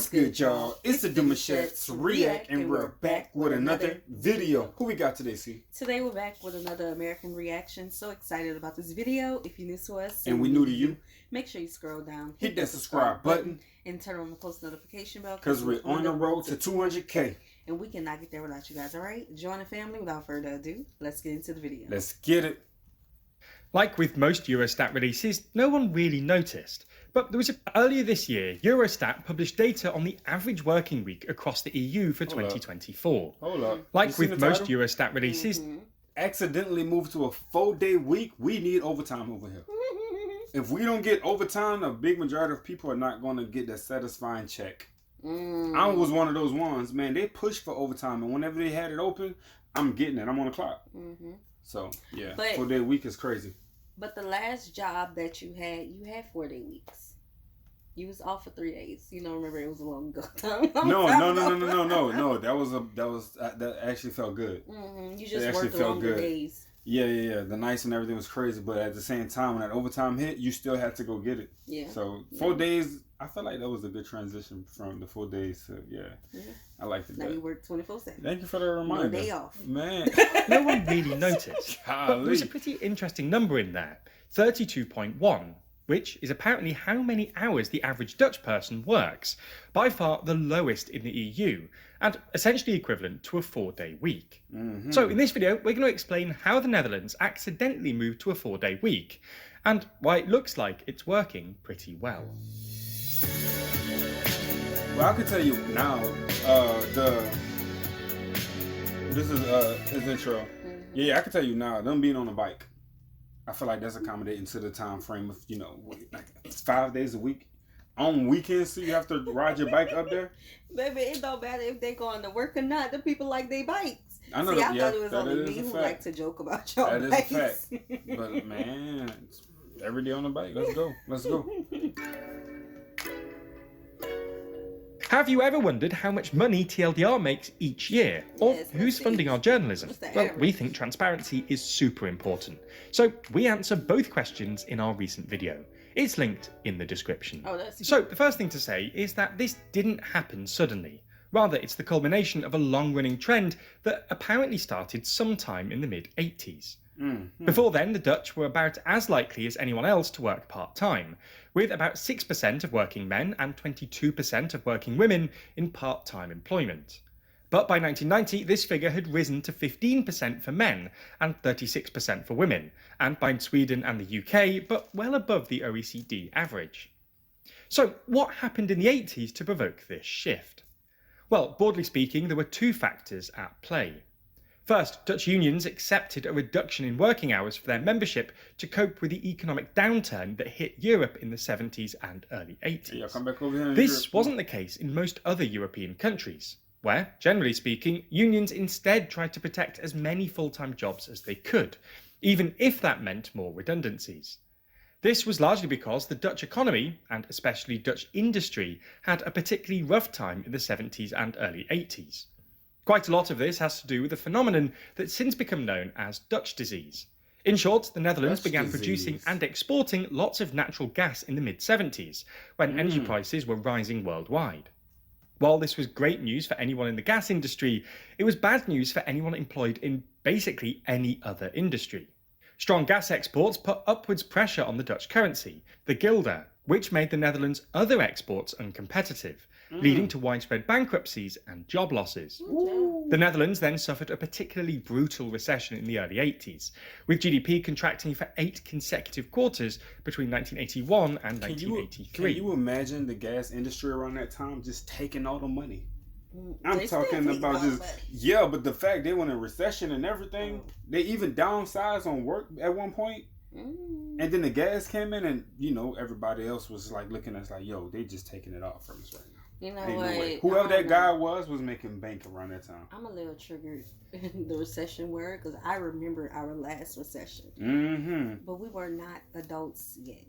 What's good, y'all? It's the Demouchet REACT, and we're back with another video. Who we got today, C? Today we're back with another American reaction. So excited about this video. If you're new to us and we new to you, make sure you scroll down, hit that subscribe button, and turn on the post notification bell. Because we're on the road to 200K. And we cannot get there without you guys, alright? Join the family. Without further ado, let's get into the video. Let's get it. Like with most Eurostat releases, no one really noticed. But earlier this year, Eurostat published data on the average working week across the EU for 2024. Hold up. Like with most Eurostat releases, accidentally moved to a 4-day week. We need overtime over here. If we don't get overtime, a big majority of people are not going to get that satisfying check. I was one of those ones, man. They pushed for overtime, and whenever they had it open, I'm getting it. I'm on the clock. So, yeah, 4-day week is crazy. But the last job that you had 4-day weeks. You was off for 3 days. You know, remember it was a long ago. No. That actually felt good. You just worked the longer days. Yeah. The nights and everything was crazy, but at the same time, when that overtime hit, you still had to go get it. Yeah. So 4 days, I felt like that was a good transition from the 4 days to I liked it. Now you work 24/7. Thank you for the reminder. No day off, man. No one really noticed. But there was a pretty interesting number in there, 32.1. Which is apparently how many hours the average Dutch person works, by far the lowest in the EU, and essentially equivalent to a 4-day week. So in this video, we're going to explain how the Netherlands accidentally moved to a 4-day week, and why it looks like it's working pretty well. Well, I can tell you now, this is his intro. Yeah, I can tell you now, them being on a bike, I feel like that's accommodating to the time frame of, like 5 days a week. On weekends, so you have to ride your bike up there? Baby, it don't matter if they going to work or not. The people like their bikes. I know. See, I thought it was only me who like to joke about your bikes. That is a fact. But man, every day on the bike. Let's go. Have you ever wondered how much money TLDR makes each year? Or who's funding our journalism? Well, we think transparency is super important. So we answer both questions in our recent video. It's linked in the description. So the first thing to say is that this didn't happen suddenly. Rather, it's the culmination of a long-running trend that apparently started sometime in the mid-80s. Before then, the Dutch were about as likely as anyone else to work part-time, with about 6% of working men and 22% of working women in part-time employment. But by 1990, this figure had risen to 15% for men and 36% for women, and by Sweden and the UK, but well above the OECD average. So what happened in the 80s to provoke this shift? Well, broadly speaking, there were two factors at play. First, Dutch unions accepted a reduction in working hours for their membership to cope with the economic downturn that hit Europe in the 70s and early 80s. This wasn't the case in most other European countries, where, generally speaking, unions instead tried to protect as many full-time jobs as they could, even if that meant more redundancies. This was largely because the Dutch economy, and especially Dutch industry, had a particularly rough time in the 70s and early 80s. Quite a lot of this has to do with a phenomenon that's since become known as Dutch disease. In short, the Netherlands began producing and exporting lots of natural gas in the mid-70s, when energy prices were rising worldwide. While this was great news for anyone in the gas industry, it was bad news for anyone employed in basically any other industry. Strong gas exports put upwards pressure on the Dutch currency, the guilder, which made the Netherlands' other exports uncompetitive, leading to widespread bankruptcies and job losses. The Netherlands then suffered a particularly brutal recession in the early 80s, with GDP contracting for 8 consecutive quarters between 1981 and 1983. Can you imagine the gas industry around that time just taking all the money? I'm talking about but the fact they went in recession and everything, they even downsized on work at one point. And then the gas came in and, everybody else was like looking at us like, yo, they just taking it off from us right now. You know what? Whoever that guy was making bank around that time. I'm a little triggered in the recession word because I remember our last recession. But we were not adults yet.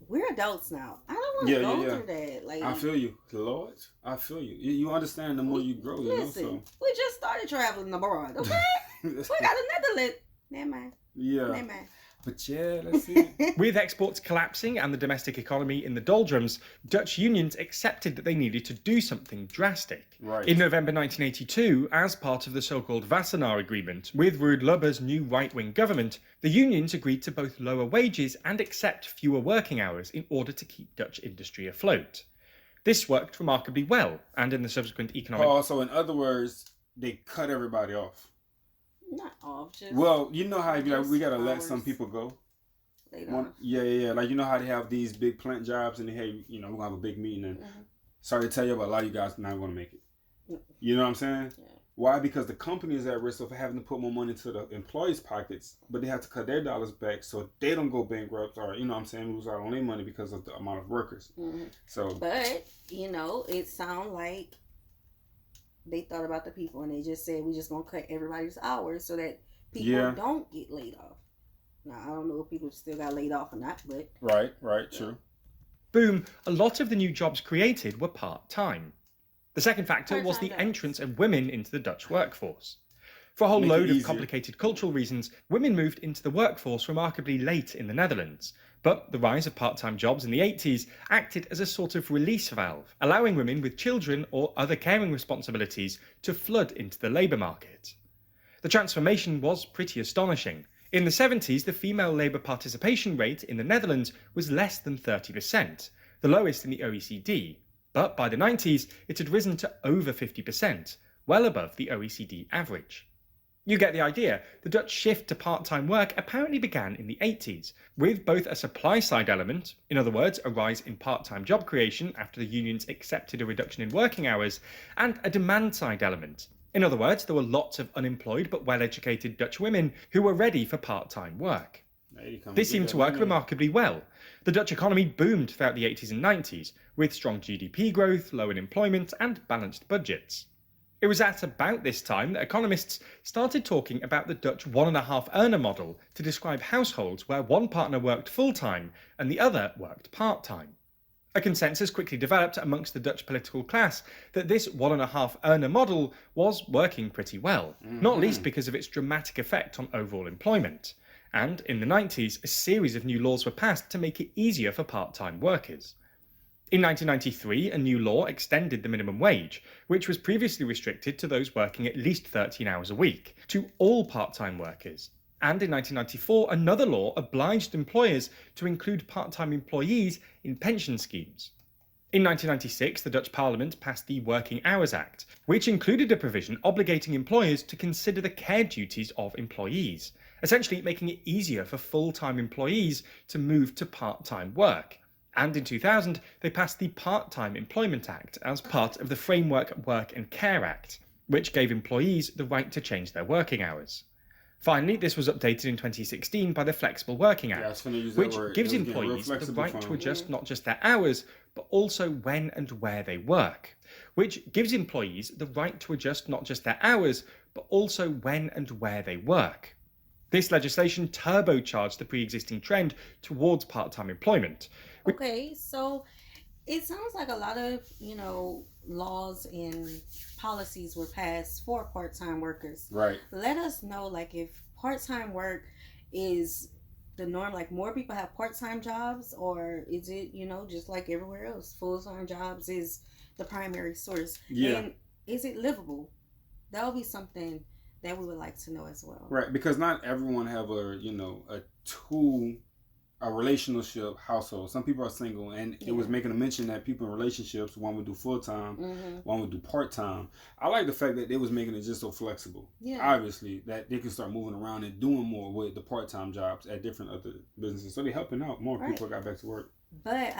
We're adults now. I don't want to go through that. Like, I feel you, Lord. I feel you. You understand the more you grow. Listen, we just started traveling abroad. Okay, we got a Netherlands. Never mind. Yeah. Never mind. But yeah, let's see. With exports collapsing and the domestic economy in the doldrums, Dutch unions accepted that they needed to do something drastic. Right. In November 1982, as part of the so-called Wassenaar Agreement, with Ruud Lubber's new right-wing government, the unions agreed to both lower wages and accept fewer working hours in order to keep Dutch industry afloat. This worked remarkably well, and in the subsequent economic... Also, in other words, they cut everybody off. Not off, just... Well, you know how like, we gotta let some people go? Yeah. Like, you know how they have these big plant jobs and they, hey, you know, we're gonna have a big meeting and sorry to tell you, but a lot of you guys are not gonna make it. You know what I'm saying? Yeah. Why? Because the company is at risk of having to put more money into the employees' pockets, but they have to cut their dollars back so they don't go bankrupt or, you know what I'm saying, lose out on their money because of the amount of workers. So, but, you know, it sounds like they thought about the people and they just said, we're just going to cut everybody's hours so that people don't get laid off. Now, I don't know if people still got laid off or not, but... Right, true. Boom, a lot of the new jobs created were part-time. The second factor was the entrance of women into the Dutch workforce. For a whole load of complicated cultural reasons, women moved into the workforce remarkably late in the Netherlands. But the rise of part-time jobs in the 80s acted as a sort of release valve, allowing women with children or other caring responsibilities to flood into the labour market. The transformation was pretty astonishing. In the 70s, the female labour participation rate in the Netherlands was less than 30%, the lowest in the OECD. But by the 90s, it had risen to over 50%, well above the OECD average. You get the idea. The Dutch shift to part-time work apparently began in the 80s, with both a supply-side element, in other words, a rise in part-time job creation after the unions accepted a reduction in working hours, and a demand-side element. In other words, there were lots of unemployed but well-educated Dutch women who were ready for part-time work. This seemed to work remarkably well. The Dutch economy boomed throughout the 80s and 90s, with strong GDP growth, low unemployment, and balanced budgets. It was at about this time that economists started talking about the Dutch 1.5 earner model to describe households where one partner worked full-time and the other worked part-time. A consensus quickly developed amongst the Dutch political class that this 1.5 earner model was working pretty well, not least because of its dramatic effect on overall employment. And in the 90s, a series of new laws were passed to make it easier for part-time workers. In 1993, a new law extended the minimum wage, which was previously restricted to those working at least 13 hours a week, to all part-time workers. And in 1994, another law obliged employers to include part-time employees in pension schemes. In 1996, the Dutch Parliament passed the Working Hours Act, which included a provision obligating employers to consider the care duties of employees, essentially making it easier for full-time employees to move to part-time work. And in 2000, they passed the Part-Time Employment Act as part of the Framework Work and Care Act, which gave employees the right to change their working hours. Finally, this was updated in 2016 by the Flexible Working Act, which gives employees the right to adjust not just their hours, but also when and where they work. Which gives employees the right to adjust not just their hours, but also when and where they work. This legislation turbocharged the pre-existing trend towards part-time employment. Okay, so it sounds like a lot of, laws and policies were passed for part-time workers. Right. Let us know, like, if part-time work is the norm, like more people have part-time jobs, or is it, just like everywhere else, full-time jobs is the primary source? Yeah. And is it livable? That would be something that we would like to know as well. Right, because not everyone have a relationship household. Some people are single, and it was making a mention that people in relationships, one would do full-time, one would do part-time. I like the fact that they was making it just so flexible. Yeah. Obviously, that they can start moving around and doing more with the part-time jobs at different other businesses. So they're helping out. More people got back to work. But,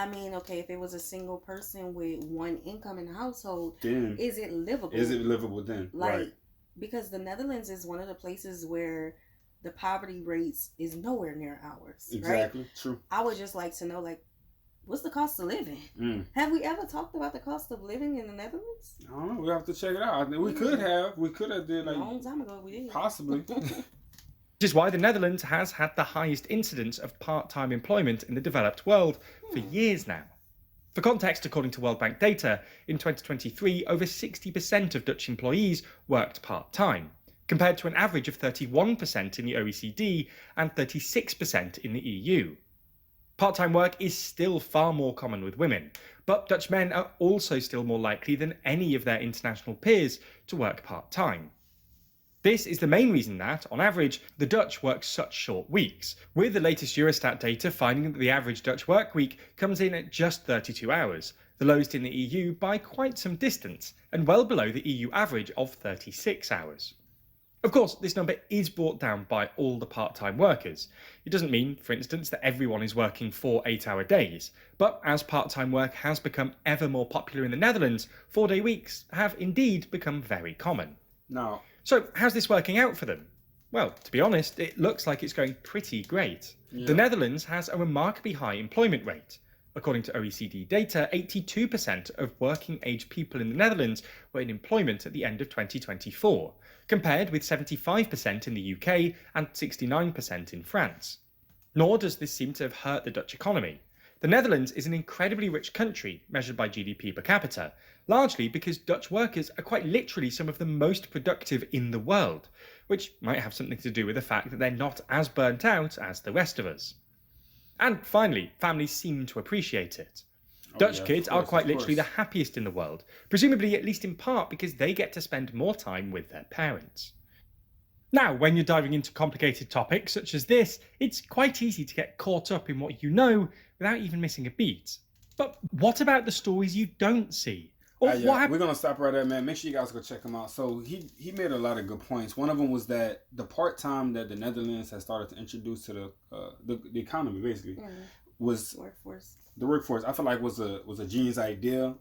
if it was a single person with one income in the household, then is it livable? Is it livable then? Right. Because the Netherlands is one of the places where the poverty rates is nowhere near ours. Exactly. Right? True. I would just like to know, what's the cost of living? Have we ever talked about the cost of living in the Netherlands? I don't know. We have to check it out. We could have. We could have did a long time ago. We did. Possibly. Which is why the Netherlands has had the highest incidence of part-time employment in the developed world for years now. For context, according to World Bank data, in 2023, over 60% of Dutch employees worked part-time, compared to an average of 31% in the OECD and 36% in the EU. Part-time work is still far more common with women, but Dutch men are also still more likely than any of their international peers to work part-time. This is the main reason that, on average, the Dutch work such short weeks, with the latest Eurostat data finding that the average Dutch work week comes in at just 32 hours, the lowest in the EU by quite some distance, and well below the EU average of 36 hours. Of course, this number is brought down by all the part-time workers. It doesn't mean, for instance, that everyone is working 4 8-hour days, but as part-time work has become ever more popular in the Netherlands, 4-day weeks have indeed become very common. Now, so how's this working out for them? Well, to be honest, it looks like it's going pretty great. Yeah. The Netherlands has a remarkably high employment rate. According to OECD data, 82% of working-age people in the Netherlands were in employment at the end of 2024, compared with 75% in the UK and 69% in France. Nor does this seem to have hurt the Dutch economy. The Netherlands is an incredibly rich country, measured by GDP per capita, largely because Dutch workers are quite literally some of the most productive in the world, which might have something to do with the fact that they're not as burnt out as the rest of us. And finally, families seem to appreciate it. Dutch kids are quite literally the happiest in the world, presumably at least in part because they get to spend more time with their parents. Now, when you're diving into complicated topics such as this, it's quite easy to get caught up in what you know without even missing a beat. But what about the stories you don't see? We're going to stop right there, man. Make sure you guys go check him out. So he made a lot of good points. One of them was that the part-time that the Netherlands has started to introduce to the economy, basically, was the workforce. I feel like was a genius idea.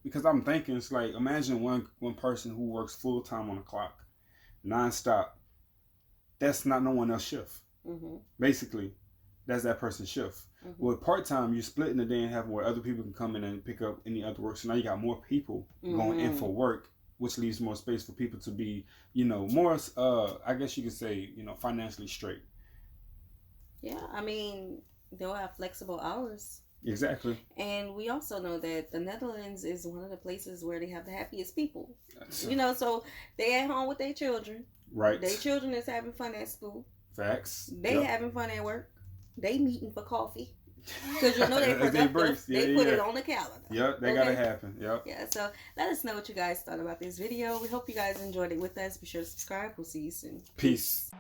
Because I'm thinking, it's like, imagine one person who works full-time on the clock, non-stop. That's not no one else's shift. Basically, that's that person's shift. With part-time, you're splitting the day and having where other people can come in and pick up any other work. So now you got more people going in for work, which leaves more space for people to be, more, I guess you could say, financially straight. Yeah, I mean, they'll have flexible hours. Exactly. And we also know that the Netherlands is one of the places where they have the happiest people. So they at home with their children. Right. Their children is having fun at school. Facts. They having fun at work. They meeting for coffee. Because they productive. They put it on the calendar. Yep, they gotta happen. Yep. Yeah, so let us know what you guys thought about this video. We hope you guys enjoyed it with us. Be sure to subscribe. We'll see you soon. Peace.